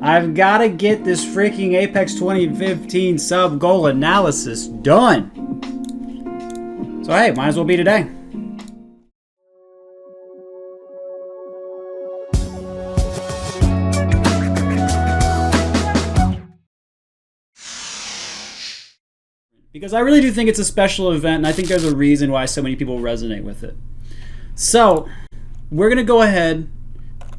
I've got to get this freaking Apex 2015 sub goal analysis done. So hey, might as well be today. Because I really do think it's a special event, and I think there's a reason why so many people resonate with it. So, we're going to go ahead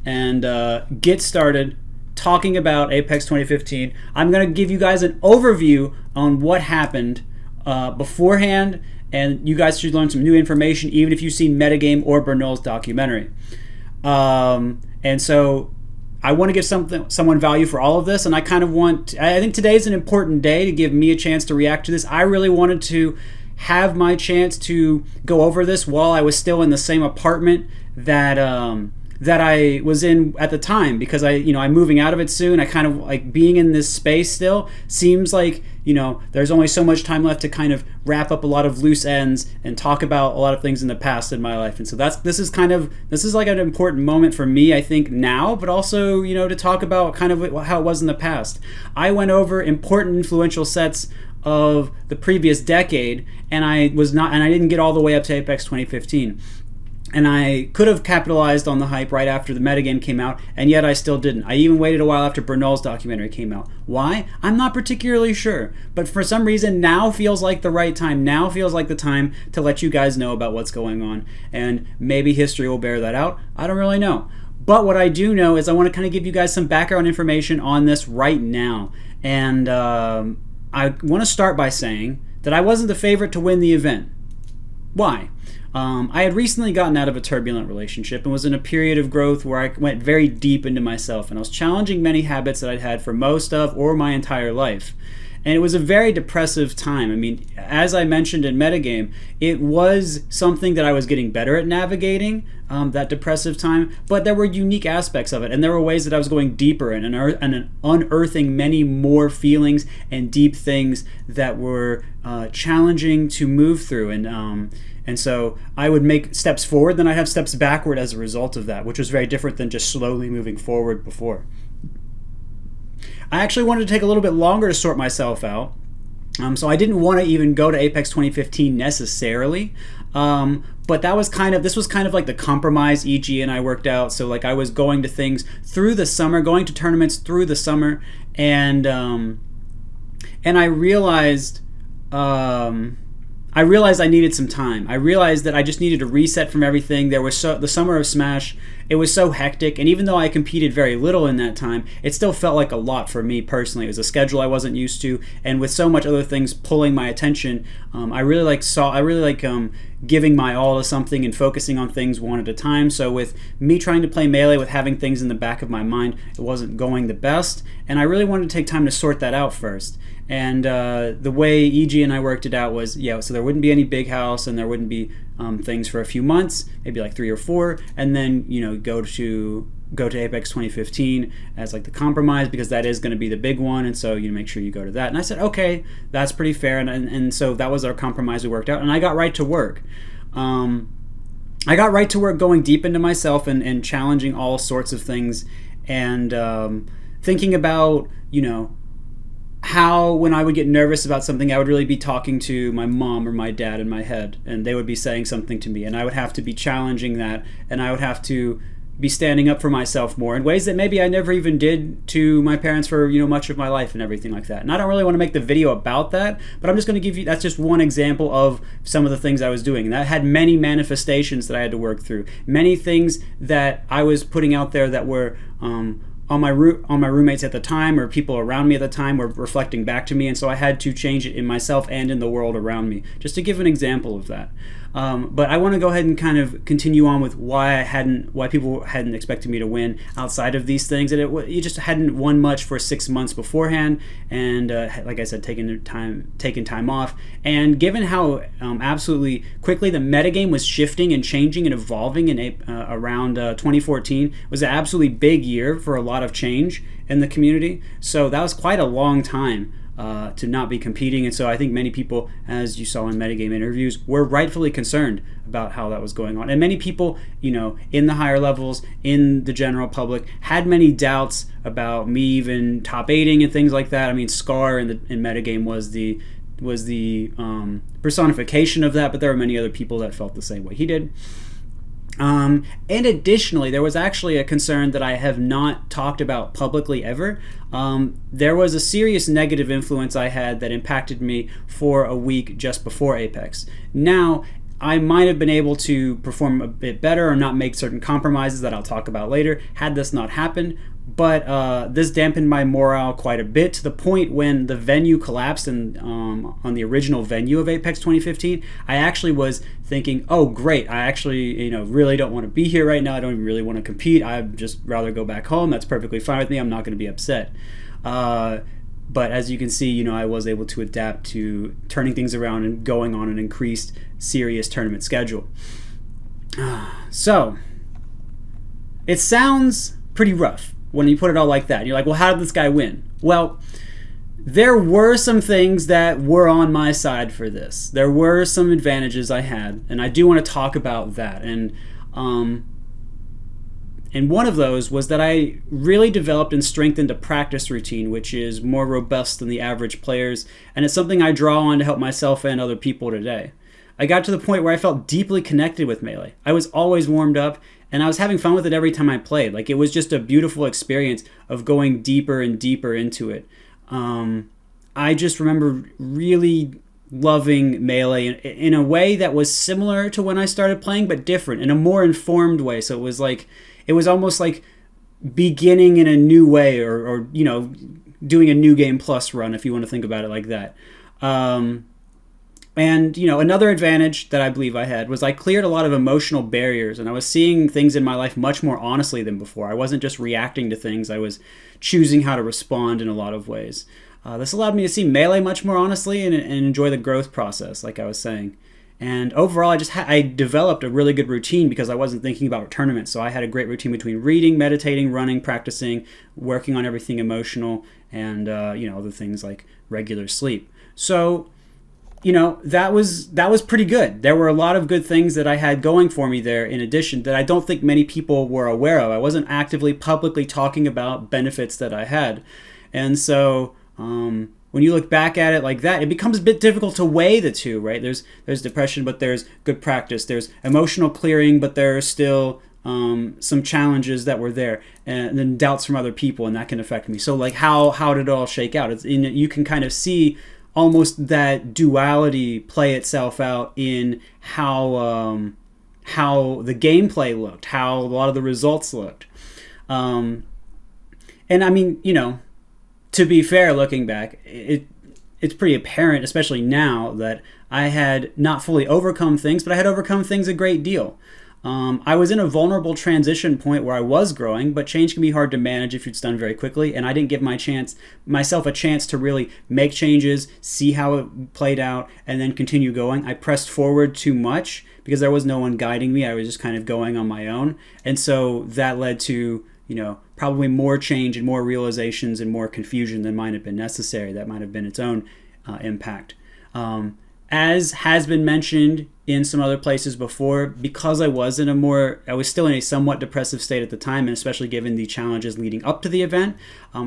and get started talking about Apex 2015. I'm going to give you guys an overview on what happened beforehand, and you guys should learn some new information, even if you've seen Metagame or Bernal's documentary. And so, I want to give someone value for all of this, and I think today is an important day to give me a chance to react to this. I really wanted to have my chance to go over this while I was still in the same apartment that I was in at the time, because I'm moving out of it soon. I kind of like being in this space still. Seems like, there's only so much time left to kind of wrap up a lot of loose ends and talk about a lot of things in the past in my life. And so this is like an important moment for me, I think, now, but also, to talk about kind of how it was in the past. I went over important influential sets of the previous decade, and I didn't get all the way up to Apex 2015. And I could have capitalized on the hype right after the metagame came out, and yet I still didn't. I even waited a while after Bernal's documentary came out. Why? I'm not particularly sure. But for some reason, now feels like the right time. Now feels like the time to let you guys know about what's going on. And maybe history will bear that out. I don't really know. But what I do know is I want to kind of give you guys some background information on this right now. And I want to start by saying that I wasn't the favorite to win the event. Why? I had recently gotten out of a turbulent relationship and was in a period of growth where I went very deep into myself, and I was challenging many habits that I'd had for most of or my entire life. And it was a very depressive time. I mean, as I mentioned in Metagame, it was something that I was getting better at navigating, that depressive time, but there were unique aspects of it, and there were ways that I was going deeper and unearthing many more feelings and deep things that were challenging to move through. And so I would make steps forward, then I'd have steps backward as a result of that, which was very different than just slowly moving forward before. I actually wanted to take a little bit longer to sort myself out, so I didn't want to even go to Apex 2015 necessarily, but this was kind of like the compromise EG and I worked out. So like I was going to things through the summer, going to tournaments through the summer, and I realized I needed some time. I realized that I just needed to reset from everything. There was the summer of Smash, it was so hectic, and even though I competed very little in that time, it still felt like a lot for me personally. It was a schedule I wasn't used to, and with so much other things pulling my attention, I really like giving my all to something and focusing on things one at a time. So with me trying to play Melee with having things in the back of my mind, it wasn't going the best, and I really wanted to take time to sort that out first. And the way EG and I worked it out was, so there wouldn't be any big house, and there wouldn't be things for a few months, maybe like 3 or 4, and then go to Apex 2015 as like the compromise, because that is going to be the big one, and so make sure you go to that. And I said, okay, that's pretty fair, and so that was our compromise we worked out, and I got right to work. I got right to work going deep into myself and challenging all sorts of things, and thinking about how when I would get nervous about something, I would really be talking to my mom or my dad in my head, and they would be saying something to me, and I would have to be challenging that, and I would have to be standing up for myself more in ways that maybe I never even did to my parents for much of my life and everything like that. And I don't really want to make the video about that, but I'm just going to give you, that's just one example of some of the things I was doing, and that had many manifestations that I had to work through, many things that I was putting out there that were on my roommates at the time, or people around me at the time, were reflecting back to me, and so I had to change it in myself and in the world around me, just to give an example of that. But I want to go ahead and kind of continue on with why people hadn't expected me to win outside of these things, and it just hadn't won much for 6 months beforehand, and like I said, taking time off, and given how absolutely quickly the metagame was shifting and changing and evolving in around 2014, was an absolutely big year for a lot of change in the community. So that was quite a long time to not be competing. And so I think many people, as you saw in metagame interviews, were rightfully concerned about how that was going on. And many people, you know, in the higher levels, in the general public, had many doubts about me even top 8ing and things like that. I mean, Scar in metagame was the personification of that, but there were many other people that felt the same way he did. And additionally, there was actually a concern that I have not talked about publicly ever. There was a serious negative influence I had that impacted me for a week just before Apex. Now, I might have been able to perform a bit better or not make certain compromises that I'll talk about later had this not happened. But this dampened my morale quite a bit, to the point when the venue collapsed on the original venue of Apex 2015, I actually was thinking, oh great, I actually really don't want to be here right now. I don't even really want to compete. I'd just rather go back home. That's perfectly fine with me. I'm not going to be upset. But as you can see, I was able to adapt to turning things around and going on an increased serious tournament schedule. So it sounds pretty rough when you put it all like that. You're like, well, how did this guy win? Well, there were some things that were on my side for this. There were some advantages I had, and I do want to talk about that. And one of those was that I really developed and strengthened a practice routine, which is more robust than the average players, and it's something I draw on to help myself and other people today. I got to the point where I felt deeply connected with Melee. I was always warmed up, and I was having fun with it every time I played. Like, it was just a beautiful experience of going deeper and deeper into it. I just remember really loving Melee in a way that was similar to when I started playing, but different, in a more informed way. So it was almost like beginning in a new way, or doing a new game plus run, if you want to think about it like that. And, another advantage that I believe I had was I cleared a lot of emotional barriers, and I was seeing things in my life much more honestly than before. I wasn't just reacting to things. I was choosing how to respond in a lot of ways. This allowed me to see Melee much more honestly and enjoy the growth process, like I was saying. And overall, I developed a really good routine because I wasn't thinking about tournaments. So I had a great routine between reading, meditating, running, practicing, working on everything emotional, and other things like regular sleep. So that was pretty good. There were a lot of good things that I had going for me there, in addition, that I don't think many people were aware of. I wasn't actively publicly talking about benefits that I had. And so when you look back at it like that, it becomes a bit difficult to weigh the two, right? There's depression, but there's good practice. There's emotional clearing, but there are still some challenges that were there, and then doubts from other people, and that can affect me. So like, how did it all shake out? You can kind of see almost that duality play itself out in how the gameplay looked, how a lot of the results looked. And I mean, to be fair, looking back, it's pretty apparent, especially now, that I had not fully overcome things, but I had overcome things a great deal. I was in a vulnerable transition point where I was growing, but change can be hard to manage if it's done very quickly, and I didn't give myself a chance to really make changes, see how it played out, and then continue going. I pressed forward too much because there was no one guiding me. I was just kind of going on my own, and so that led to probably more change and more realizations and more confusion than might have been necessary. That might have been its own impact. As has been mentioned in some other places before, because I was still in a somewhat depressive state at the time, and especially given the challenges leading up to the event,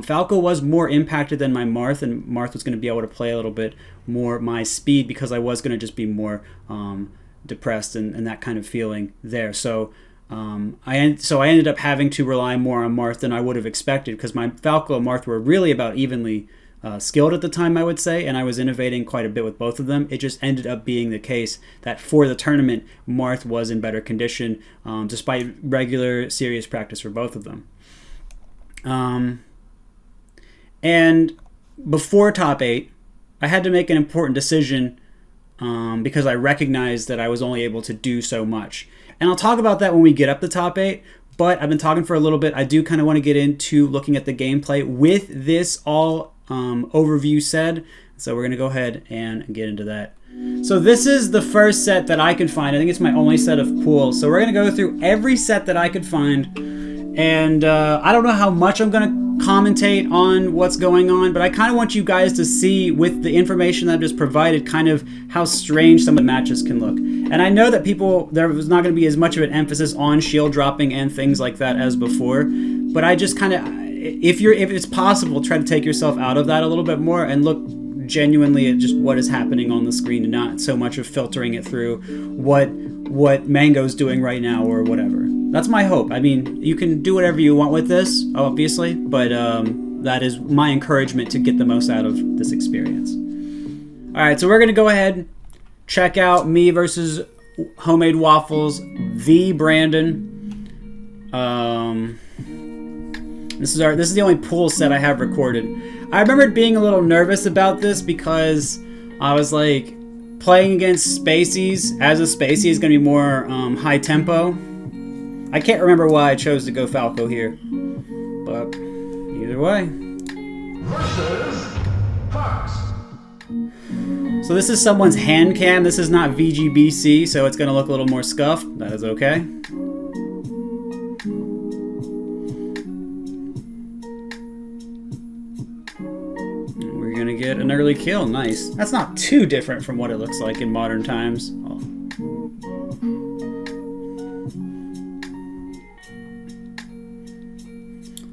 Falco was more impacted than my Marth, and Marth was going to be able to play a little bit more my speed because I was going to just be more depressed and that kind of feeling there. So I ended up having to rely more on Marth than I would have expected, because my Falco and Marth were really about evenly skilled at the time, I would say, and I was innovating quite a bit with both of them. It just ended up being the case that for the tournament, Marth was in better condition, despite regular serious practice for both of them. And before top 8, I had to make an important decision because I recognized that I was only able to do so much. And I'll talk about that when we get up to top 8, but I've been talking for a little bit. I do kind of want to get into looking at the gameplay with this all overview said, so we're going to go ahead and get into that. So this is the first set that I could find. I think it's my only set of pools. So we're going to go through every set that I could find, and I don't know how much I'm going to commentate on what's going on, but I kind of want you guys to see, with the information that I've just provided, kind of how strange some of the matches can look. And I know that there was not going to be as much of an emphasis on shield dropping and things like that as before, but I just kind of, if it's possible, try to take yourself out of that a little bit more and look genuinely at just what is happening on the screen, and not so much of filtering it through what Mango's doing right now or whatever. That's my hope. I mean, you can do whatever you want with this, obviously, but that is my encouragement to get the most out of this experience. All right, so we're going to go ahead, check out me versus HomeMadeWaffles, the Brandon. This is the only pool set I have recorded. I remembered being a little nervous about this because I was like, playing against Spaceys, as a Spacey is going to be more high tempo. I can't remember why I chose to go Falco here, but either way. Versus Fox. So this is someone's hand cam. This is not VGBC, so it's going to look a little more scuffed. That is okay. We're going to get an early kill. Nice. That's not too different from what it looks like in modern times. Oh.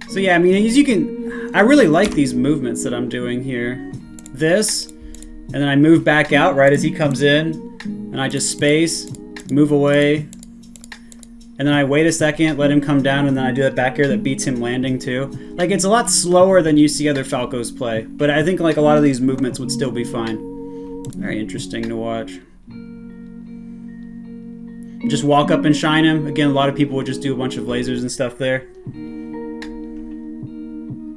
So yeah, I mean, as you can, I really like these movements that I'm doing here. This, and then I move back out right as he comes in, and I just space, move away, and then I wait a second, let him come down, and then I do that back air that beats him landing too. Like, it's a lot slower than you see other Falcos play, but I think like a lot of these movements would still be fine. Very interesting to watch. Just walk up and shine him. Again, a lot of people would just do a bunch of lasers and stuff there.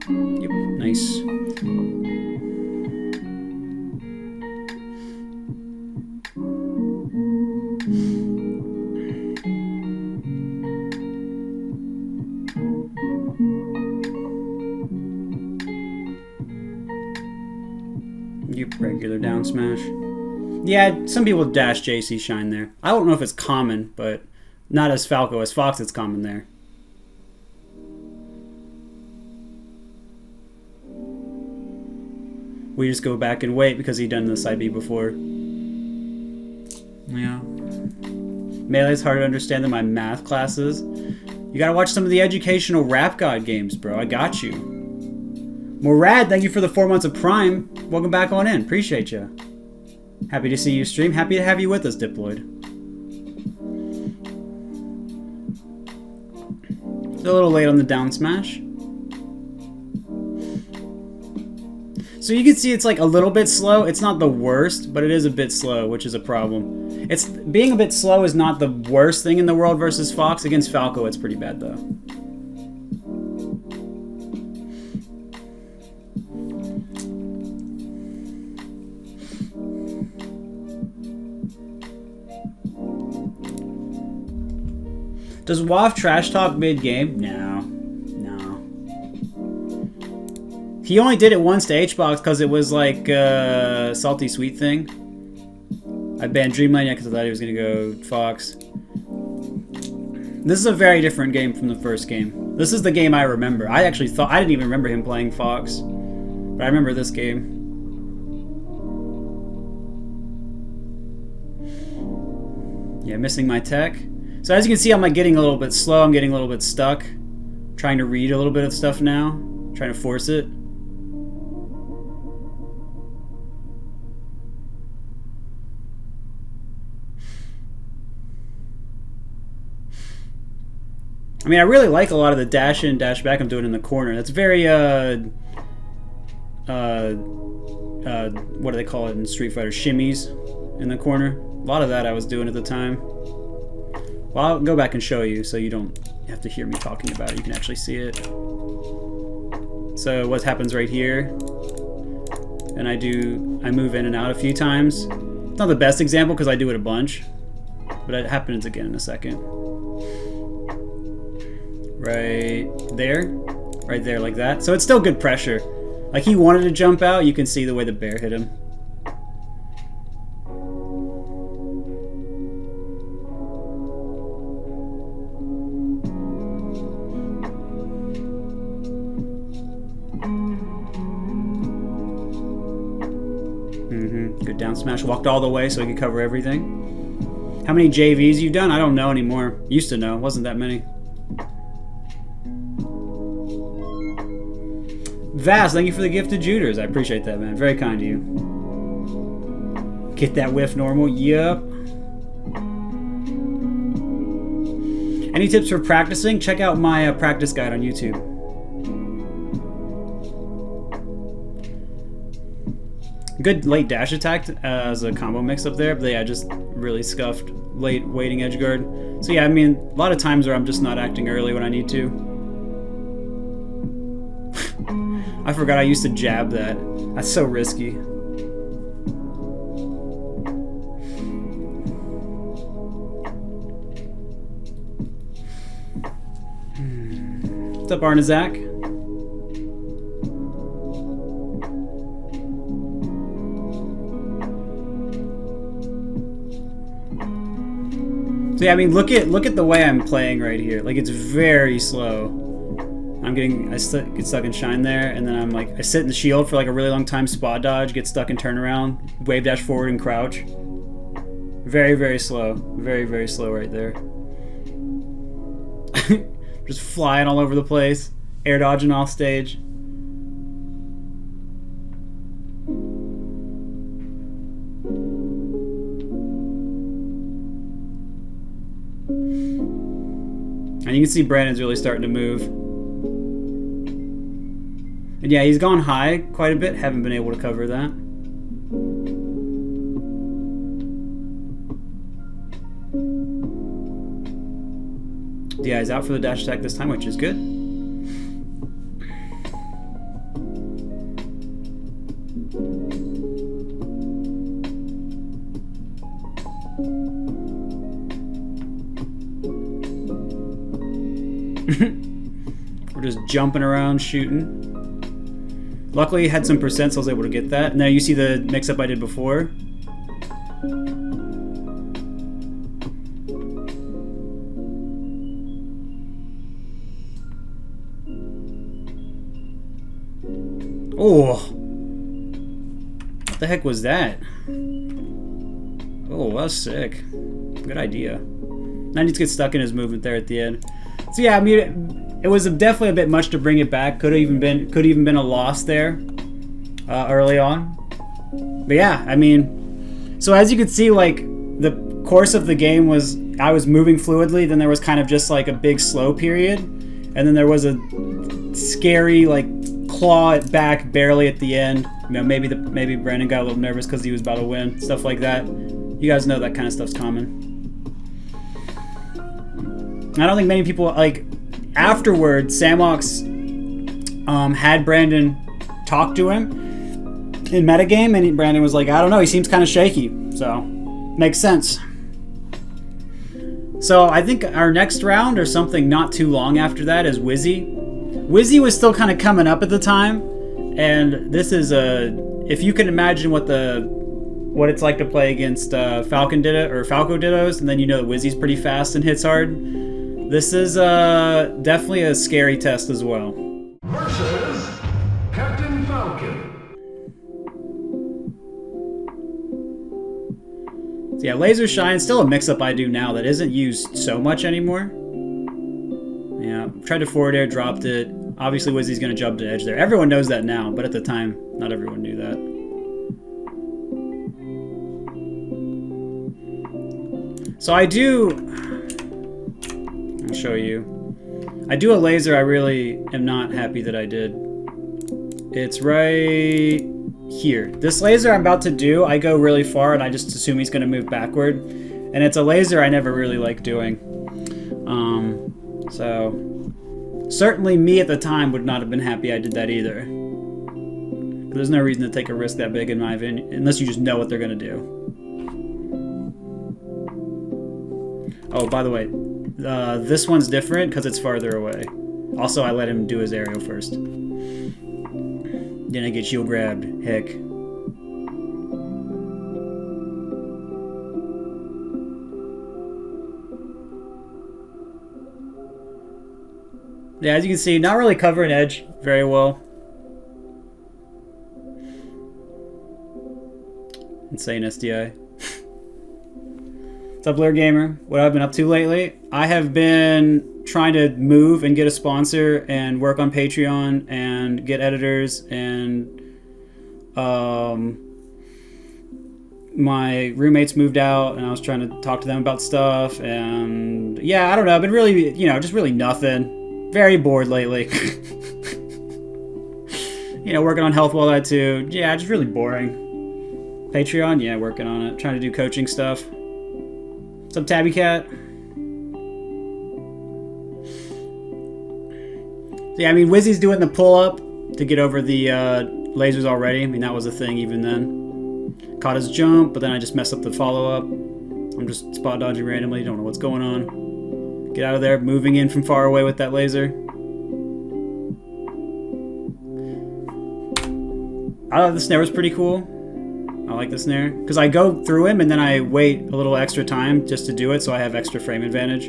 Yep, nice. Yep, regular down smash. Yeah, some people dash JC shine there. I don't know if it's common, but not as Falco. As Fox, it's common there. We just go back and wait because he done this IB before. Yeah. Melee's harder to understand than my math classes. You gotta watch some of the educational Rap God games, bro. I got you. Morad, thank you for the 4 months of Prime. Welcome back on in. Appreciate you. Happy to see you stream. Happy to have you with us, Diploid. It's a little late on the down smash. So you can see it's like a little bit slow. It's not the worst, but it is a bit slow, which is a problem. It's being a bit slow is not the worst thing in the world versus Fox. Against Falco, it's pretty bad though. Does Waff trash talk mid-game? No. He only did it once to HBox because it was like a salty sweet thing. I banned Dreamland because I thought he was going to go Fox. This is a very different game from the first game. This is the game I remember. I actually thought, I didn't even remember him playing Fox. But I remember this game. Yeah, missing my tech. So as you can see, I'm like getting a little bit slow. I'm getting a little bit stuck. Trying to read a little bit of stuff now. Trying to force it. I mean, I really like a lot of the dash in, dash back I'm doing in the corner. That's very, what do they call it in Street Fighter? Shimmies in the corner. A lot of that I was doing at the time. Well, I'll go back and show you so you don't have to hear me talking about it. You can actually see it. So what happens right here, and I move in and out a few times. It's not the best example because I do it a bunch, but it happens again in a second. Right there like that. So it's still good pressure. Like he wanted to jump out, you can see the way the bear hit him. Good down smash. Walked all the way so he could cover everything. How many JVs you've done? I don't know anymore. Used to know. Wasn't that many. Vast, thank you for the gift of Juters. I appreciate that, man. Very kind of you. Get that whiff normal. Yup. Any tips for practicing? Check out my practice guide on YouTube. Good late dash attack as a combo mix up there, but yeah, just really scuffed late waiting edge guard. So yeah, I mean, a lot of times where I'm just not acting early when I need to. I forgot I used to jab that. That's so risky. What's up, Arnazak? So yeah, I mean, look at the way I'm playing right here. Like, it's very slow. I get stuck in shine there, and then I'm like, I sit in the shield for like a really long time, spot dodge, get stuck in turnaround, wave dash forward and crouch. Very, very slow. Very, very slow right there. Just flying all over the place, air dodging off stage. And you can see Brandon's really starting to move. And yeah, he's gone high quite a bit. Haven't been able to cover that. Yeah, he's out for the dash attack this time, which is good. We're just jumping around, shooting. Luckily, I had some percent, so I was able to get that. And now you see the mix-up I did before. Oh! What the heck was that? Oh, that was sick. Good idea. Now he needs to get stuck in his movement there at the end. So yeah, I mean, it was definitely a bit much to bring it back. Could have even been a loss there early on. But yeah, I mean, so as you can see, like, the course of the game was I was moving fluidly. Then there was kind of just like a big slow period, and then there was a scary like claw it back barely at the end. You know, maybe Brandon got a little nervous because he was about to win, stuff like that. You guys know that kind of stuff's common. I don't think many people, like, afterwards, Samox had Brandon talk to him in metagame, and Brandon was like, I don't know, he seems kind of shaky. So, makes sense. So, I think our next round, or something not too long after that, is Wizzy. Wizzy was still kind of coming up at the time, and this is if you can imagine what it's like to play against Falco Dittos, and then you know that Wizzy's pretty fast and hits hard. This is definitely a scary test as well. Versus Captain Falcon. So yeah, Laser Shine, still a mix-up I do now that isn't used so much anymore. Yeah, tried to forward air, dropped it. Obviously Wizzy's going to jump to edge there. Everyone knows that now, but at the time, not everyone knew that. So I do... I'll show you. I do a laser I really am not happy that I did. It's right here. This laser I'm about to do, I go really far and I just assume he's going to move backward. And it's a laser I never really like doing. So certainly me at the time would not have been happy I did that either. But there's no reason to take a risk that big in my opinion, unless you just know what they're going to do. Oh, by the way, this one's different because it's farther away. Also, I let him do his aerial first. Then I get shield grabbed. Heck. Yeah, as you can see, not really covering edge very well. Insane SDI. What's up, Blair Gamer? What I've been up to lately? I have been trying to move and get a sponsor and work on Patreon and get editors and my roommates moved out and I was trying to talk to them about stuff and yeah, I don't know. I've been really, just really nothing. Very bored lately. Working on health while that too. Yeah, just really boring. Patreon, yeah, working on it. Trying to do coaching stuff. What's up, Tabby Cat? So yeah, I mean, Wizzy's doing the pull-up to get over the lasers already. I mean, that was a thing even then. Caught his jump, but then I just messed up the follow-up. I'm just spot dodging randomly, don't know what's going on. Get out of there, moving in from far away with that laser. I thought the snare was pretty cool. I like the snare. Because I go through him and then I wait a little extra time just to do it, so I have extra frame advantage.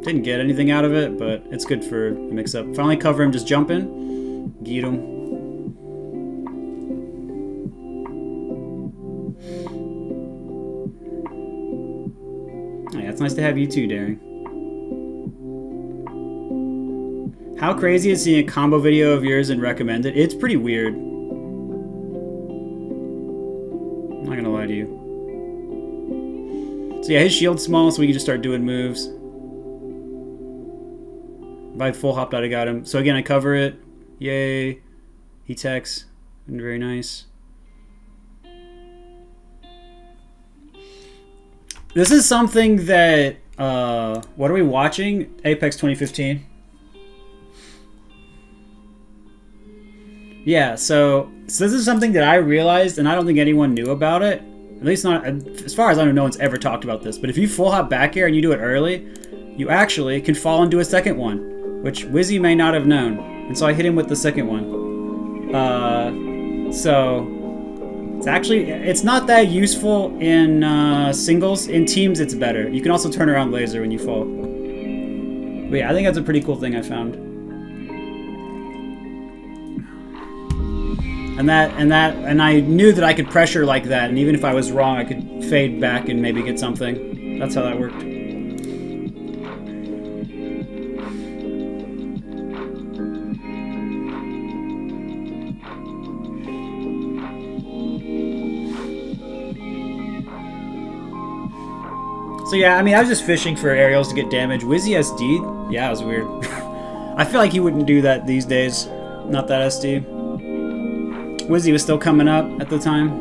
Didn't get anything out of it, but it's good for a mix-up. If I only cover him just jumping, get him. Oh, yeah, it's nice to have you too, Daring. How crazy is seeing a combo video of yours and recommend it? It's pretty weird. I'm not gonna lie to you. So yeah, his shield's small, so we can just start doing moves. If I full hopped out, I got him. So again, I cover it. Yay. He techs. Very nice. This is something that, what are we watching? Apex 2015. Yeah, so this is something that I realized, and I don't think anyone knew about it. At least not, as far as I know, no one's ever talked about this. But if you full hop back air and you do it early, you actually can fall and do a second one, which Wizzy may not have known. And so I hit him with the second one. So it's not that useful in singles. In teams, it's better. You can also turn around laser when you fall. But yeah, I think that's a pretty cool thing I found. And I knew that I could pressure like that, and even if I was wrong, I could fade back and maybe get something. That's how that worked. So yeah, I mean, I was just fishing for aerials to get damage. Wizzy SD'd? Yeah, it was weird. I feel like he wouldn't do that these days. Not that SD. Wizzy was still coming up at the time.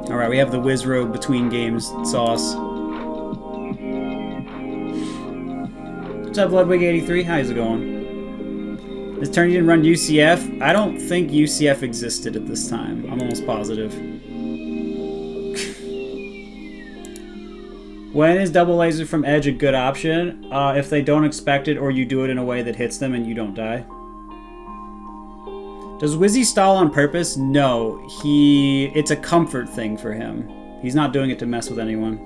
Alright, we have the Wizzrobe between games sauce. What's up, Ludwig83? How's it going? This turn you didn't run UCF? I don't think UCF existed at this time. I'm almost positive. When is double laser from edge a good option? If they don't expect it or you do it in a way that hits them and you don't die. Does Wizzy stall on purpose? No. It's a comfort thing for him. He's not doing it to mess with anyone.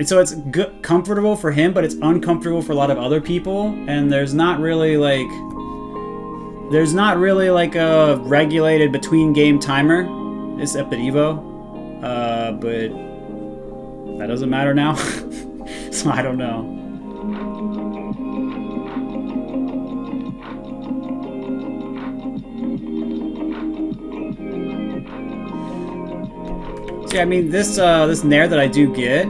So it's good, comfortable for him, but it's uncomfortable for a lot of other people, and there's not really like a regulated between game timer. It's up at Evo, but that doesn't matter now. So I don't know. So yeah, I mean, this Nair that I do get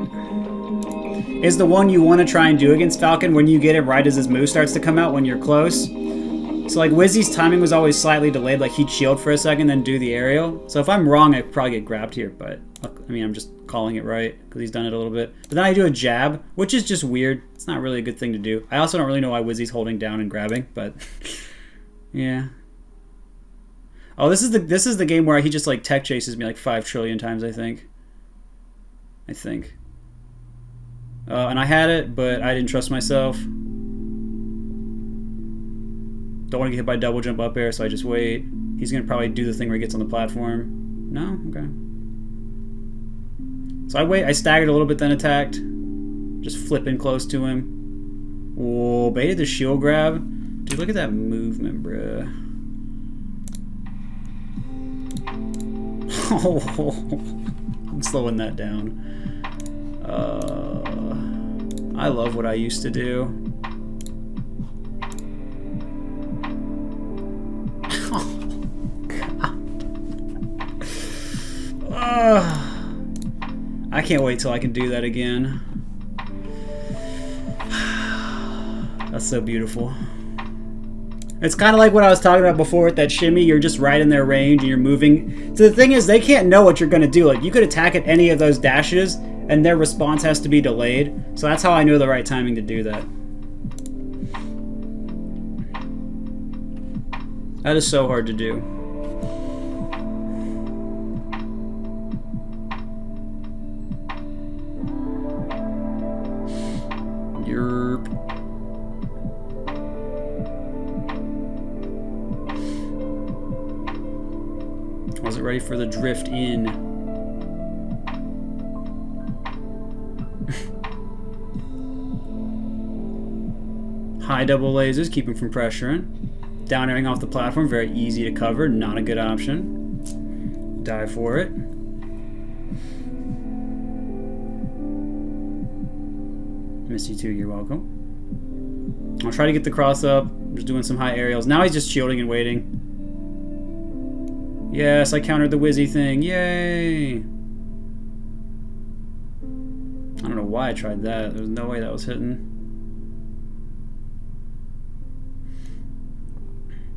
is the one you want to try and do against Falcon when you get it right as his move starts to come out when you're close. So like Wizzy's timing was always slightly delayed, like he'd shield for a second then do the aerial. So if I'm wrong, I'd probably get grabbed here, but I mean, I'm just calling it right because he's done it a little bit. But then I do a jab, which is just weird. It's not really a good thing to do. I also don't really know why Wizzy's holding down and grabbing, but yeah. Oh, this is the game where he just like tech chases me like 5 trillion times, I think. And I had it, but I didn't trust myself. Don't want to get hit by double jump up air, so I just wait. He's going to probably do the thing where he gets on the platform. No? Okay. So I wait. I staggered a little bit, then attacked. Just flipping close to him. Whoa, baited the shield grab. Dude, look at that movement, bruh. Oh, I'm slowing that down. I love what I used to do. I can't wait till I can do that again. That's so beautiful. It's kind of like what I was talking about before with that shimmy. You're just right in their range and you're moving. So the thing is, they can't know what you're going to do. Like, you could attack at any of those dashes and their response has to be delayed. So that's how I know the right timing to do that. That is so hard to do. Yerp. Wasn't ready for the drift in. High double lasers, keep him from pressuring. Down airing off the platform, very easy to cover, not a good option. Die for it. Missed you too, you're welcome. I'll try to get the cross up. Just doing some high aerials. Now he's just shielding and waiting. Yes, I countered the Wizzy thing. Yay! I don't know why I tried that. There's no way that was hitting.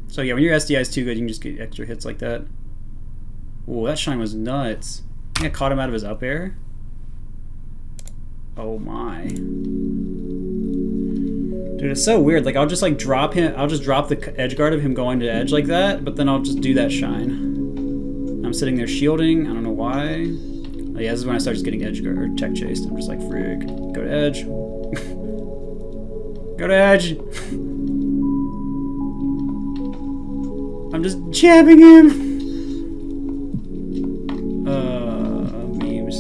So yeah, when your SDI is too good, you can just get extra hits like that. Ooh, that shine was nuts. I think I caught him out of his up air. Oh my. Dude, it's so weird. Like, I'll just like drop him. I'll just drop the edge guard of him going to edge like that, but then I'll just do that shine. I'm sitting there shielding. I don't know why. Oh, yeah, this is when I start just getting edge guard or tech chased. I'm just like, frig. Go to edge. Go to edge. I'm just jabbing him. Memes.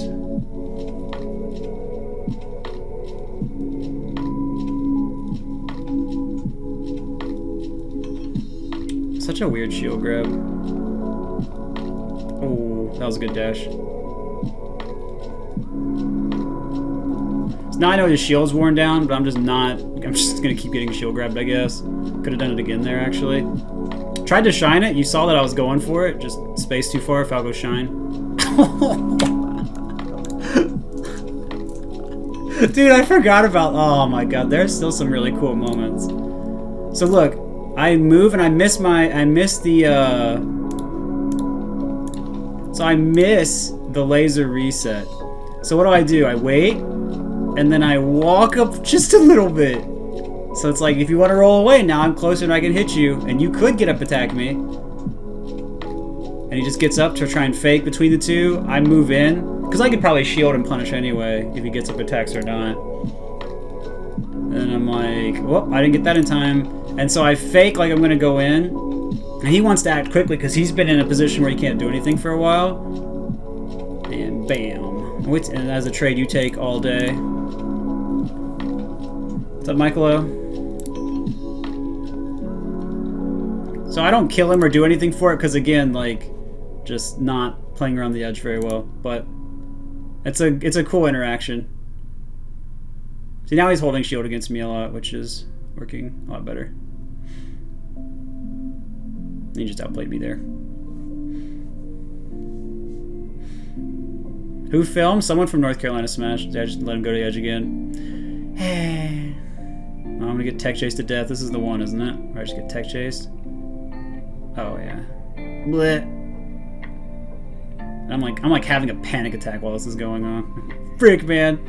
Such a weird shield grab. Oh, that was a good dash. So now I know his shield's worn down, but I'm just gonna keep getting shield grabbed, I guess. Could have done it again there, actually. Tried to shine it. You saw that I was going for it. Just spaced too far. Falco shine. Dude, I forgot about... Oh my god, there's still some really cool moments. So look, I move and I miss the laser reset. So what do? I wait, and then I walk up just a little bit. So it's like, if you want to roll away, now I'm closer and I can hit you, and you could get up attack me. And he just gets up to try and fake between the two. I move in, because I could probably shield and punish anyway, if he gets up attacks or not. And I'm like, whoop, I didn't get that in time. And so I fake like I'm going to go in. And he wants to act quickly, because he's been in a position where he can't do anything for a while. And bam. And as a trade, you take all day. What's up, Michaelo? So I don't kill him or do anything for it because, again, like, just not playing around the edge very well. But it's a cool interaction. See, now he's holding shield against me a lot, which is working a lot better. He just outplayed me there. Who filmed? Someone from North Carolina Smash. I just let him go to the edge again. Hey. Oh, I'm gonna get tech chased to death. This is the one, isn't it? Where I just get tech chased. Oh yeah. Bleh. I'm like having a panic attack while this is going on. Frick, man.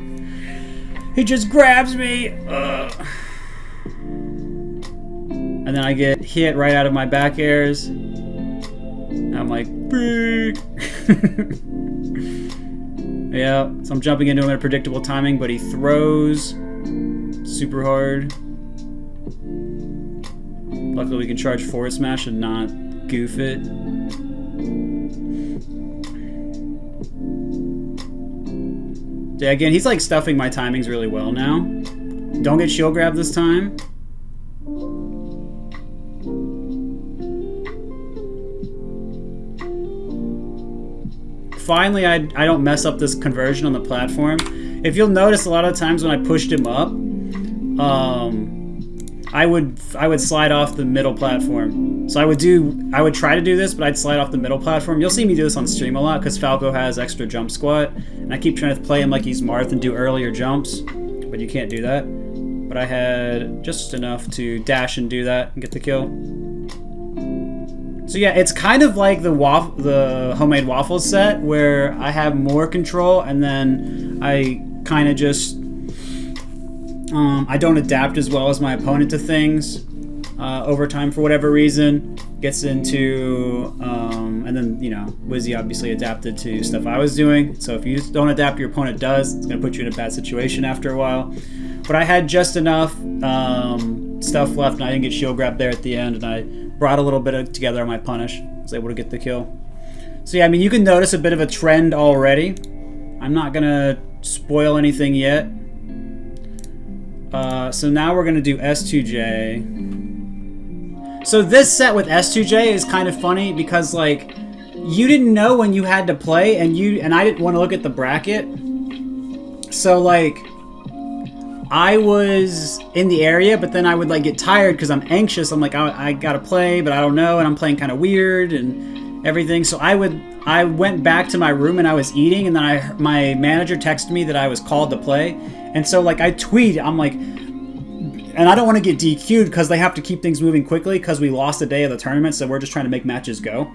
He just grabs me. Ugh. And then I get hit right out of my back airs. And I'm like, frick. Yeah, so I'm jumping into him at a predictable timing, but he throws super hard. Luckily we can charge forward smash and not goof it. Yeah, again, he's like stuffing my timings really well now. Don't get shield grab this time. Finally, I don't mess up this conversion on the platform. If you'll notice, a lot of times when I pushed him up, I would slide off the middle platform. So I would try to do this, but I'd slide off the middle platform. You'll see me do this on stream a lot because Falco has extra jump squat, and I keep trying to play him like he's Marth and do earlier jumps, but you can't do that. But I had just enough to dash and do that and get the kill. So yeah, it's kind of like the homemade waffles set where I have more control, and then I kind of just I don't adapt as well as my opponent to things over time for whatever reason. Gets into and then Wizzy obviously adapted to stuff I was doing. So if you don't adapt, your opponent does. It's gonna put you in a bad situation after a while. But I had just enough stuff left, and I didn't get shield grab there at the end, and I brought a little bit together on my punish. I was able to get the kill. So yeah, I mean, you can notice a bit of a trend already. I'm not gonna spoil anything yet. So now we're gonna do S2J. So this set with S2J is kind of funny because like you didn't know when you had to play, and I didn't want to look at the bracket. So like I was in the area, but then I would like get tired because I'm anxious. I'm like, I gotta play, but I don't know, and I'm playing kind of weird and everything. So I went back to my room and I was eating, and then my manager texted me that I was called to play, and so like I tweet, I'm like, and I don't want to get DQ'd because they have to keep things moving quickly because we lost the day of the tournament, so we're just trying to make matches go.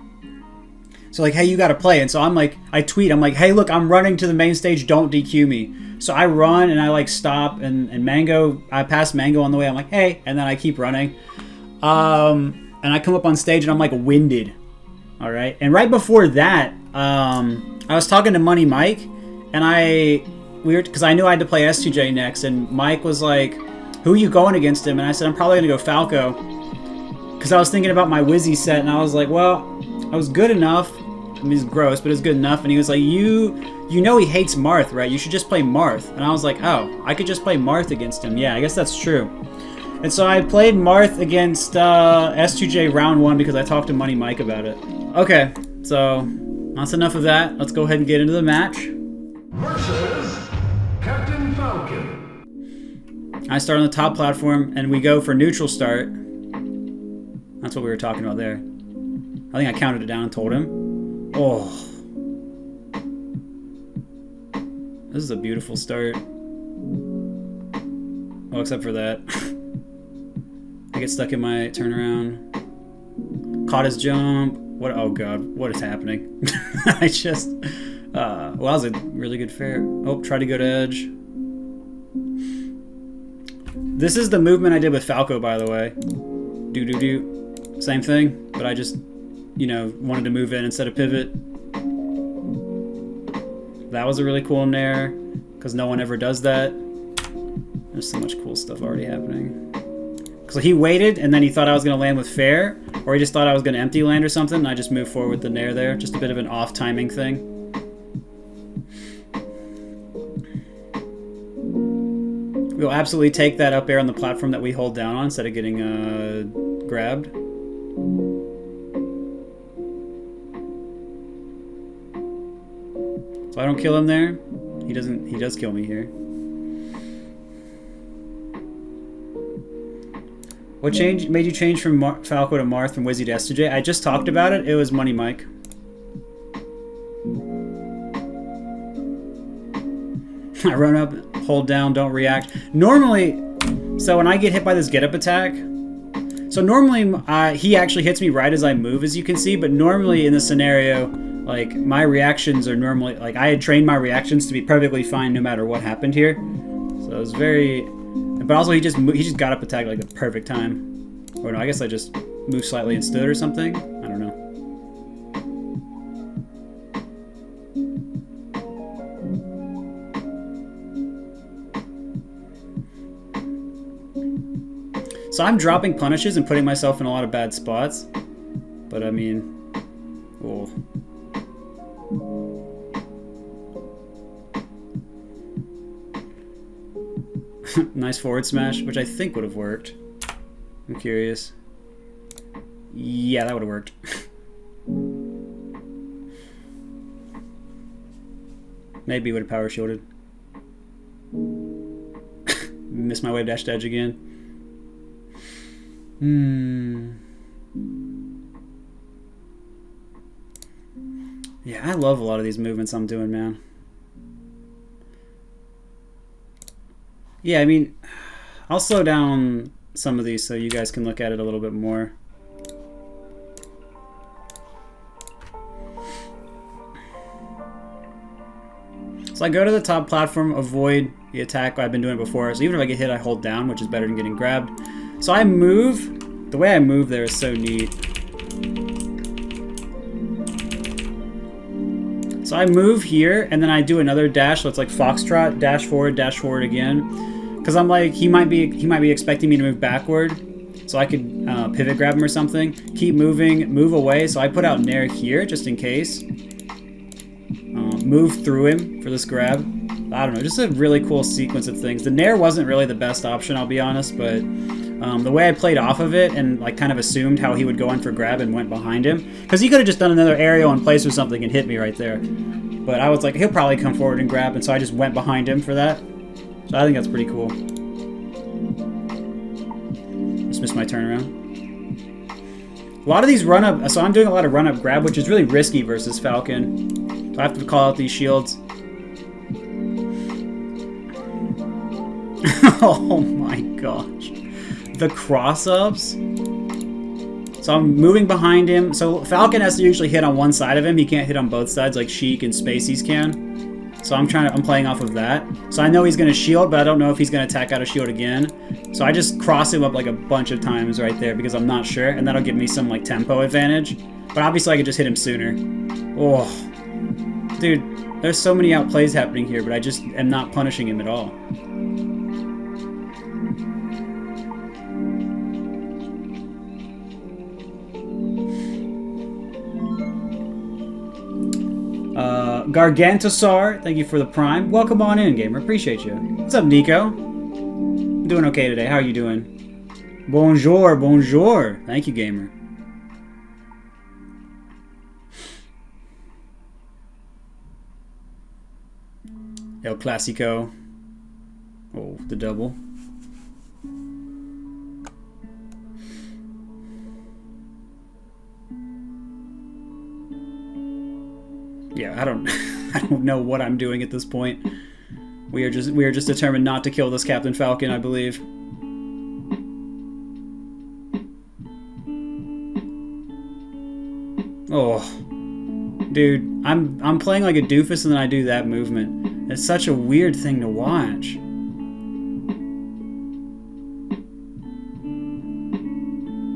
So like, hey, you gotta play, and so I'm like, I tweet, I'm like, hey, look, I'm running to the main stage, don't DQ me. So I run and I like stop, and Mango, I pass Mango on the way. I'm like, hey, and then I keep running. And I come up on stage and I'm like winded. All right. And right before that, I was talking to Money Mike, and because I knew I had to play S2J next, and Mike was like, who are you going against him? And I said, I'm probably gonna go Falco. Because I was thinking about my Wizzy set, and I was like, well, I was good enough. I mean, it's gross, but it's good enough. And he was like, you know he hates Marth, right? You should just play Marth. And I was like, oh, I could just play Marth against him. Yeah, I guess that's true. And so I played Marth against S2J round 1 because I talked to Money Mike about it. Okay, so that's enough of that. Let's go ahead and get into the match. Versus Captain Falcon. I start on the top platform, and we go for neutral start. That's what we were talking about there. I think I counted it down and told him. Oh. This is a beautiful start. Oh, except for that. I get stuck in my turnaround. Caught his jump. What? Oh god, what is happening? I just... well, that was a really good fair. Oh, try to go to edge. This is the movement I did with Falco, by the way. Do. Same thing, but I just, wanted to move in instead of pivot. That was a really cool nair, because no one ever does that. There's so much cool stuff already happening. So he waited, and then he thought I was going to land with fair, or he just thought I was going to empty land or something, and I just moved forward with the nair there. Just a bit of an off timing thing. We'll absolutely take that up air on the platform that we hold down on instead of getting grabbed. So I don't kill him there. He does kill me here. What made you change from Falco to Marth, from Wizzy to S2J? I just talked about it. It was Money Mike. I run up, hold down, don't react. Normally, so when I get hit by this get up attack, so normally he actually hits me right as I move, as you can see, but normally in this scenario, like my reactions are normally, like I had trained my reactions to be perfectly fine no matter what happened here. So it was very, but also he just got up attack like the perfect time. Or no, I guess I just moved slightly and stood or something. I don't know. So I'm dropping punishes and putting myself in a lot of bad spots. But I mean, oh. Nice forward smash, which I think would have worked. I'm curious. Yeah, that would have worked. Maybe he would have power shielded. Missed my wave dash to edge again. Yeah, I love a lot of these movements I'm doing, man. Yeah, I mean, I'll slow down some of these so you guys can look at it a little bit more. So I go to the top platform, avoid the attack I've been doing before. So even if I get hit, I hold down, which is better than getting grabbed. So I move. The way I move there is so neat. So I move here, and then I do another dash. So it's like foxtrot, dash forward again. Because I'm like, he might be expecting me to move backward. So I could pivot grab him or something. Keep moving, move away. So I put out Nair here, just in case. Move through him for this grab. I don't know, just a really cool sequence of things. The Nair wasn't really the best option, I'll be honest, but the way I played off of it and like kind of assumed how he would go in for grab and went behind him, because he could have just done another aerial in place or something and hit me right there. But I was like, he'll probably come forward and grab, and so I just went behind him for that. So I think that's pretty cool. Just missed my turnaround. A lot of these run-up, so I'm doing a lot of run-up grab, which is really risky versus Falcon. So I have to call out these shields. Oh my gosh. The cross-ups. So I'm moving behind him. So Falcon has to usually hit on one side of him. He can't hit on both sides like Sheik and Spaceys can. So I'm playing off of that. So I know he's gonna shield, but I don't know if he's gonna attack out of shield again. So I just cross him up like a bunch of times right there because I'm not sure, and that'll give me some like tempo advantage. But obviously I could just hit him sooner. Oh, dude, there's so many outplays happening here, but I just am not punishing him at all. Gargantosaur, thank you for the prime. Welcome on in, gamer. Appreciate you. What's up, Nico? I'm doing okay today. How are you doing? Bonjour, bonjour. Thank you, gamer. El Clasico. Oh, the double. Yeah, I don't know what I'm doing at this point. We are just determined not to kill this Captain Falcon, I believe. Oh, dude, I'm playing like a doofus and then I do that movement. It's such a weird thing to watch.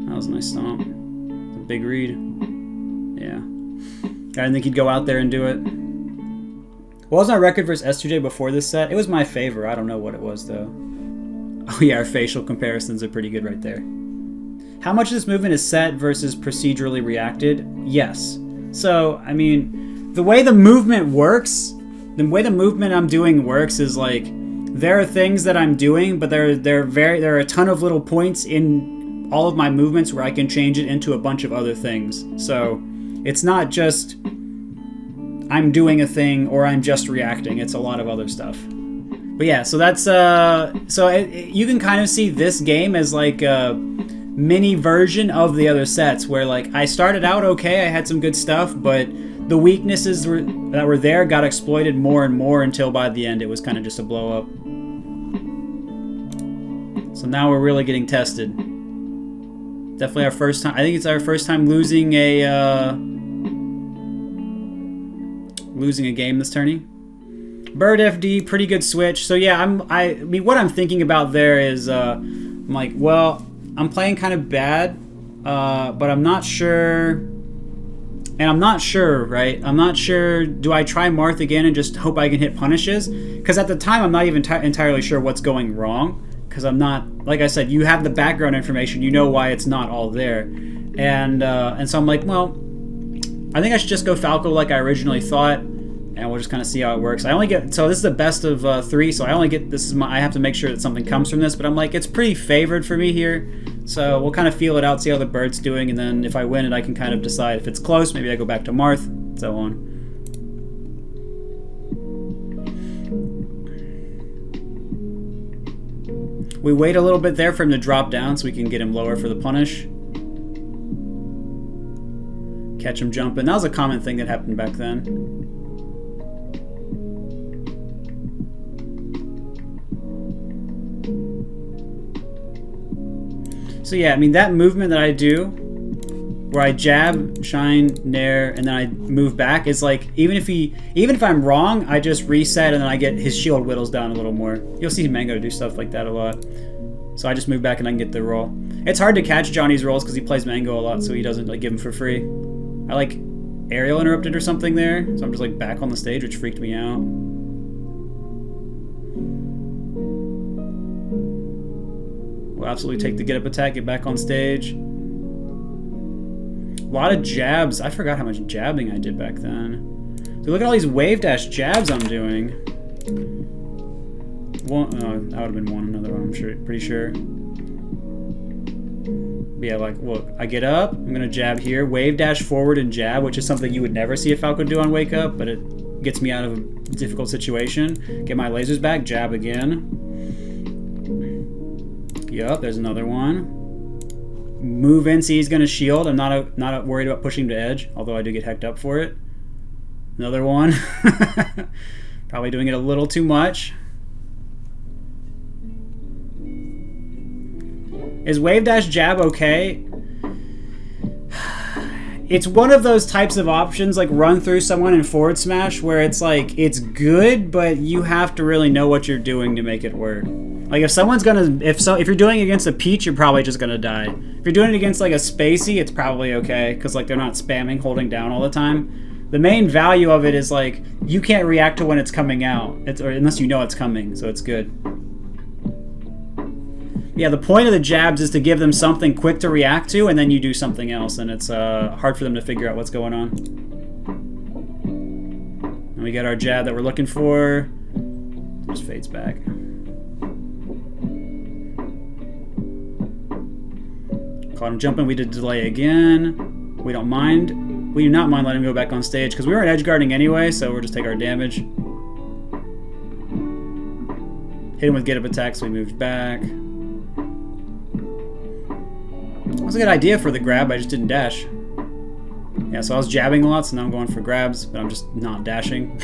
That was a nice stomp. A big read. Yeah. I didn't think he'd go out there and do it. What was my record versus S2J before this set? It was my favor. I don't know what it was, though. Oh, yeah, our facial comparisons are pretty good right there. How much of this movement is set versus procedurally reacted? Yes. So, I mean, the way the movement works, the way the movement I'm doing works is like, there are things that I'm doing, but there are a ton of little points in all of my movements where I can change it into a bunch of other things. So, it's not just I'm doing a thing or I'm just reacting. It's a lot of other stuff. But yeah, so that's you can kind of see this game as like a mini version of the other sets where like I started out okay, I had some good stuff, but the weaknesses that were there got exploited more and more until by the end it was kind of just a blow up. So now we're really getting tested. Definitely our first time. I think it's our first time losing a game this tourney. Bird FD, pretty good switch. So yeah, I mean, what I'm thinking about there is, I'm like, well, I'm playing kind of bad, but I'm not sure, and I'm not sure, right? I'm not sure. Do I try Marth again and just hope I can hit punishes? Because at the time, I'm not even entirely sure what's going wrong. Because I'm not, like I said, you have the background information, you know why it's not all there, and so I'm like, well, I think I should just go Falco like I originally thought, and we'll just kind of see how it works. I only get, so this is the best of 3, so I only get, this is my, I have to make sure that something comes from this, but I'm like, it's pretty favored for me here, so we'll kind of feel it out, see how the bird's doing, and then if I win it, I can kind of decide if it's close, maybe I go back to Marth, and so on. We wait a little bit there for him to drop down so we can get him lower for the punish. Catch him jumping. That was a common thing that happened back then. So yeah, I mean, that movement that I do, where I jab, shine, nair, and then I move back, is like, even if I'm wrong, I just reset and then I get his shield whittles down a little more. You'll see Mango do stuff like that a lot. So I just move back and I can get the roll. It's hard to catch Johnny's rolls because he plays Mango a lot, so he doesn't like give them for free. I like aerial interrupted or something there, so I'm just like back on the stage, which freaked me out. We'll absolutely take the get up attack, get back on stage. A lot of jabs. I forgot how much jabbing I did back then. So look at all these wave dash jabs I'm doing. One, oh, that would have been another one, I'm sure, pretty sure. But yeah, like, look, I get up, I'm gonna jab here, wave dash forward and jab, which is something you would never see a Falcon do on Wake Up, but it gets me out of a difficult situation. Get my lasers back, jab again. Yup, there's another one. Move in, see he's gonna shield. I'm not worried about pushing him to edge, although I do get hecked up for it. Another one. Probably doing it a little too much. Is wave dash jab okay? It's one of those types of options, like run through someone in forward smash, where it's like, it's good, but you have to really know what you're doing to make it work. Like if someone's gonna, if you're doing it against a Peach, you're probably just gonna die. If you're doing it against like a Spacey, it's probably okay, because like they're not spamming holding down all the time. The main value of it is like, you can't react to when it's coming out, or unless you know it's coming, so it's good. Yeah, the point of the jabs is to give them something quick to react to, and then you do something else, and it's hard for them to figure out what's going on. And we get our jab that we're looking for. Just fades back. Caught him jumping. We did delay again. We don't mind. We do not mind letting him go back on stage, because we weren't edge guarding anyway, so we'll just take our damage. Hit him with get up attack, so we moved back. That was a good idea for the grab, I just didn't dash. Yeah, so I was jabbing a lot, so now I'm going for grabs, but I'm just not dashing.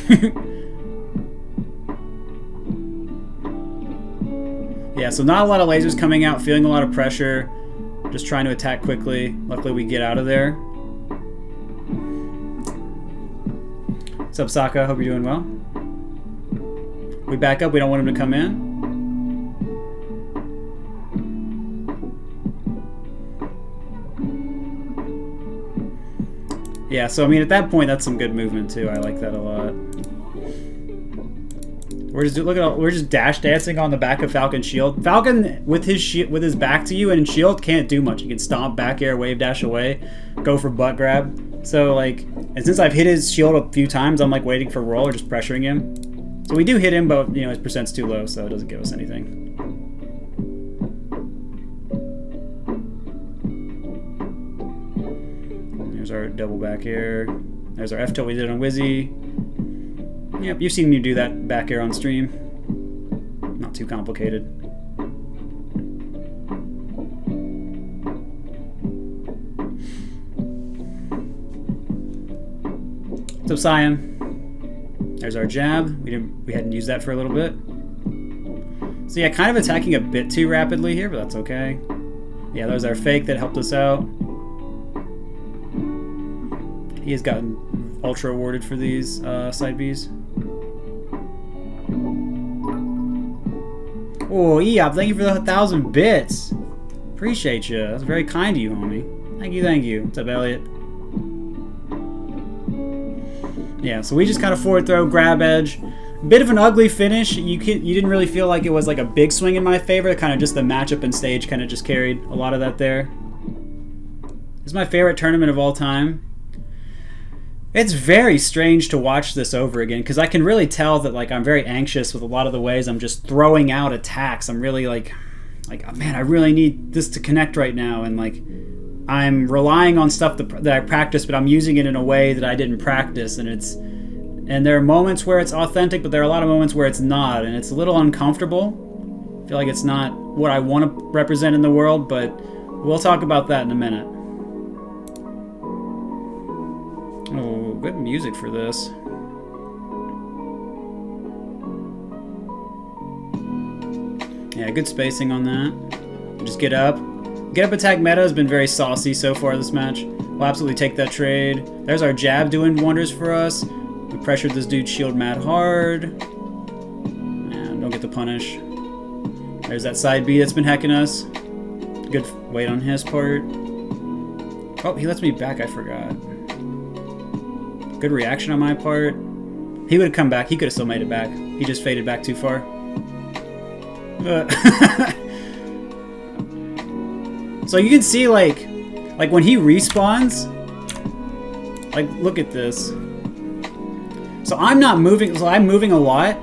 Yeah, so not a lot of lasers coming out, feeling a lot of pressure. Just trying to attack quickly. Luckily we get out of there. What's up, Sokka? Hope you're doing well. We back up, we don't want him to come in. Yeah, so I mean, at that point, that's some good movement too. I like that a lot. We're just dash dancing on the back of Falcon's shield. Falcon with his back to you and shield can't do much. He can stomp, back air, wave dash away, go for butt grab. So like, and since I've hit his shield a few times, I'm like waiting for roll or just pressuring him. So we do hit him, but you know his percent's too low, so it doesn't give us anything. There's our double back air. There's our F tilt we did on Wizzy. Yep, you've seen me do that back air on stream. Not too complicated. What's up, Cyan? There's our jab. We hadn't used that for a little bit. So yeah, kind of attacking a bit too rapidly here, but that's okay. Yeah, there's our fake that helped us out. He has gotten ultra awarded for these side Bs. Oh, Eop, thank you for the 1,000 bits. Appreciate you. That's very kind of you, homie. Thank you, thank you. What's up, Elliot? Yeah, so we just kind of forward throw, grab edge. Bit of an ugly finish. You didn't really feel like it was like a big swing in my favor. Kind of just the matchup and stage kind of just carried a lot of that there. This is my favorite tournament of all time. It's very strange to watch this over again because I can really tell that like I'm very anxious with a lot of the ways I'm just throwing out attacks. I'm really like oh, man, I really need this to connect right now, and like I'm relying on stuff that I practice, but I'm using it in a way that I didn't practice, and there are moments where it's authentic, but there are a lot of moments where it's not, and it's a little uncomfortable. I feel like it's not what I want to represent in the world, but we'll talk about that in a minute. Oh, good music for this. Yeah, good spacing on that. Just get up. Get up attack meta has been very saucy so far this match. We'll absolutely take that trade. There's our jab doing wonders for us. We pressured this dude's shield mad hard. And don't get the punish. There's that side B that's been hecking us. Good weight on his part. Oh, he lets me back, I forgot. Good reaction on my part. He would have come back. He could have still made it back. He just faded back too far. So you can see like when he respawns, like look at this. So I'm not moving, so I'm moving a lot,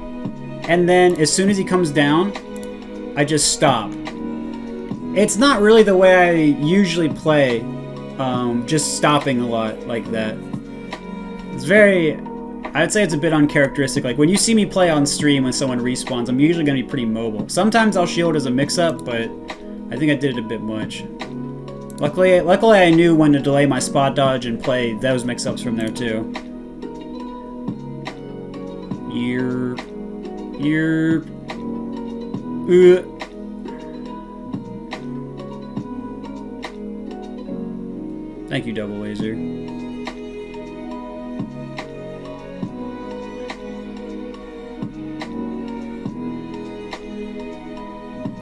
and then as soon as he comes down, I just stop. It's not really the way I usually play, just stopping a lot like that. It's very, I'd say it's a bit uncharacteristic. Like when you see me play on stream when someone respawns, I'm usually going to be pretty mobile. Sometimes I'll shield as a mix-up, but I think I did it a bit much. Luckily I knew when to delay my spot dodge and play those mix-ups from there too. Thank you, Double Laser.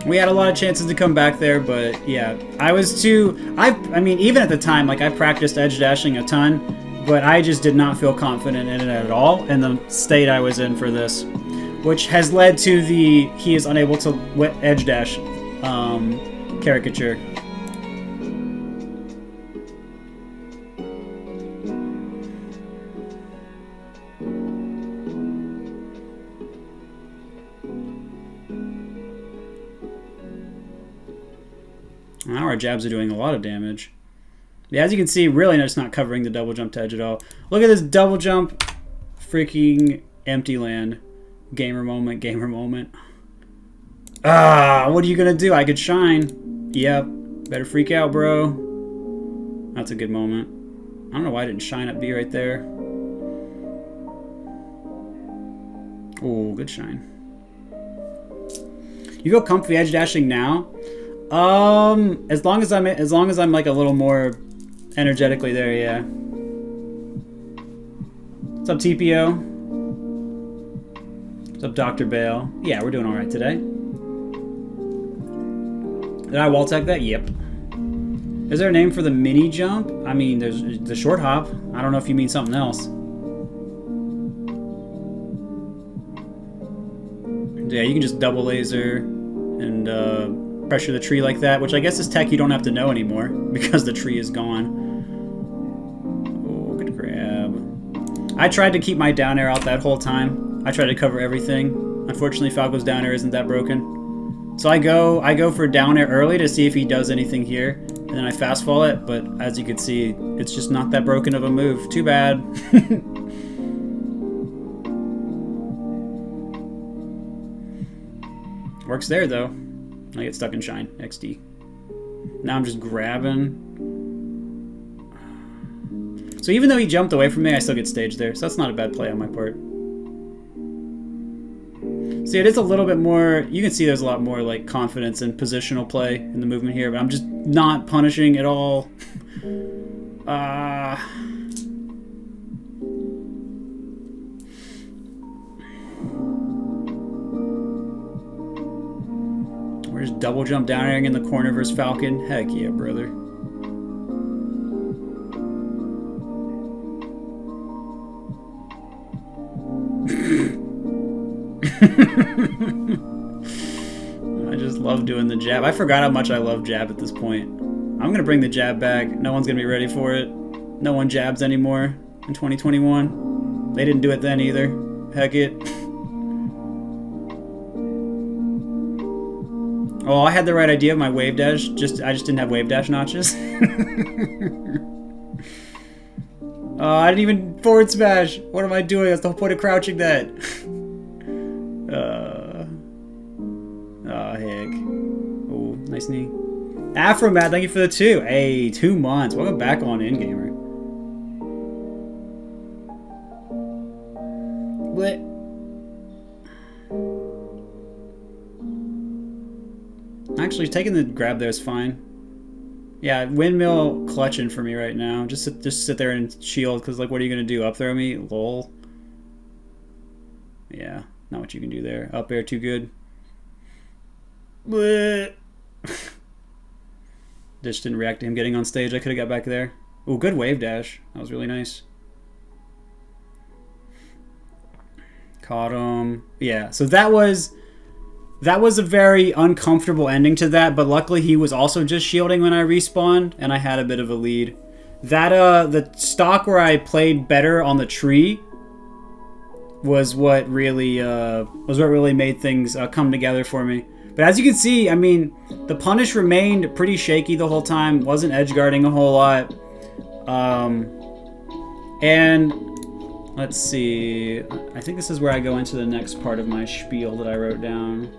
We had a lot of chances to come back there, but yeah, I mean, even at the time, like I practiced edge dashing a ton, but I just did not feel confident in it at all in the state I was in for this, which has led to the he is unable to edge dash caricature. Now our jabs are doing a lot of damage. Yeah, as you can see, really just not covering the double jump to edge at all. Look at this double jump. Freaking empty land. Gamer moment, gamer moment. Ah, what are you gonna do? I could shine. Yep. Better freak out, bro. That's a good moment. I don't know why I didn't shine up B right there. Oh, good shine. You feel comfy edge dashing now? As long as I'm like a little more energetically there, yeah. What's up, TPO? What's up, Dr. Bale? Yeah, we're doing all right today. Did I wall tech that? Yep. Is there a name for the mini jump? I mean, there's the short hop. I don't know if you mean something else. Yeah, you can just double laser and pressure the tree like that, which I guess is tech you don't have to know anymore because the tree is gone. Oh, good grab. I tried to keep my down air out that whole time. I tried to cover everything. Unfortunately, Falco's down air isn't that broken. So I go for down air early to see if he does anything here, and then I fast fall it, but as you can see, it's just not that broken of a move. Too bad. Works there though. I get stuck in shine. XD. Now I'm just grabbing. So even though he jumped away from me, I still get staged there. So that's not a bad play on my part. See, it is a little bit more, you can see there's a lot more like confidence and positional play in the movement here, but I'm just not punishing at all. Where's double jump down airing in the corner versus Falcon? Heck yeah, brother. I just love doing the jab. I forgot how much I love jab at this point. I'm gonna bring the jab back. No one's gonna be ready for it. No one jabs anymore. in 2021. They didn't do it then either. Heck it. Oh, I had the right idea of my wave dash. I just didn't have wave dash notches. I didn't even forward smash. What am I doing? That's the whole point of crouching that. Oh, heck. Oh, nice knee. Afromat, thank you for the 2. Hey, 2 months. Welcome back on in, gamer. What? Actually, taking the grab there is fine. Yeah, windmill clutching for me right now. Just sit there and shield, because, like, what are you going to do? Up throw me? Lol. Yeah, not what you can do there. Up air, too good. Bleh. Just didn't react to him getting on stage. I could have got back there. Oh, good wave dash. That was really nice. Caught him. Yeah, so that was a very uncomfortable ending to that, but luckily he was also just shielding when I respawned, and I had a bit of a lead. That, the stock where I played better on the tree was what really made things come together for me. But as you can see, I mean, the punish remained pretty shaky the whole time, wasn't edge guarding a whole lot. And let's see, I think this is where I go into the next part of my spiel that I wrote down.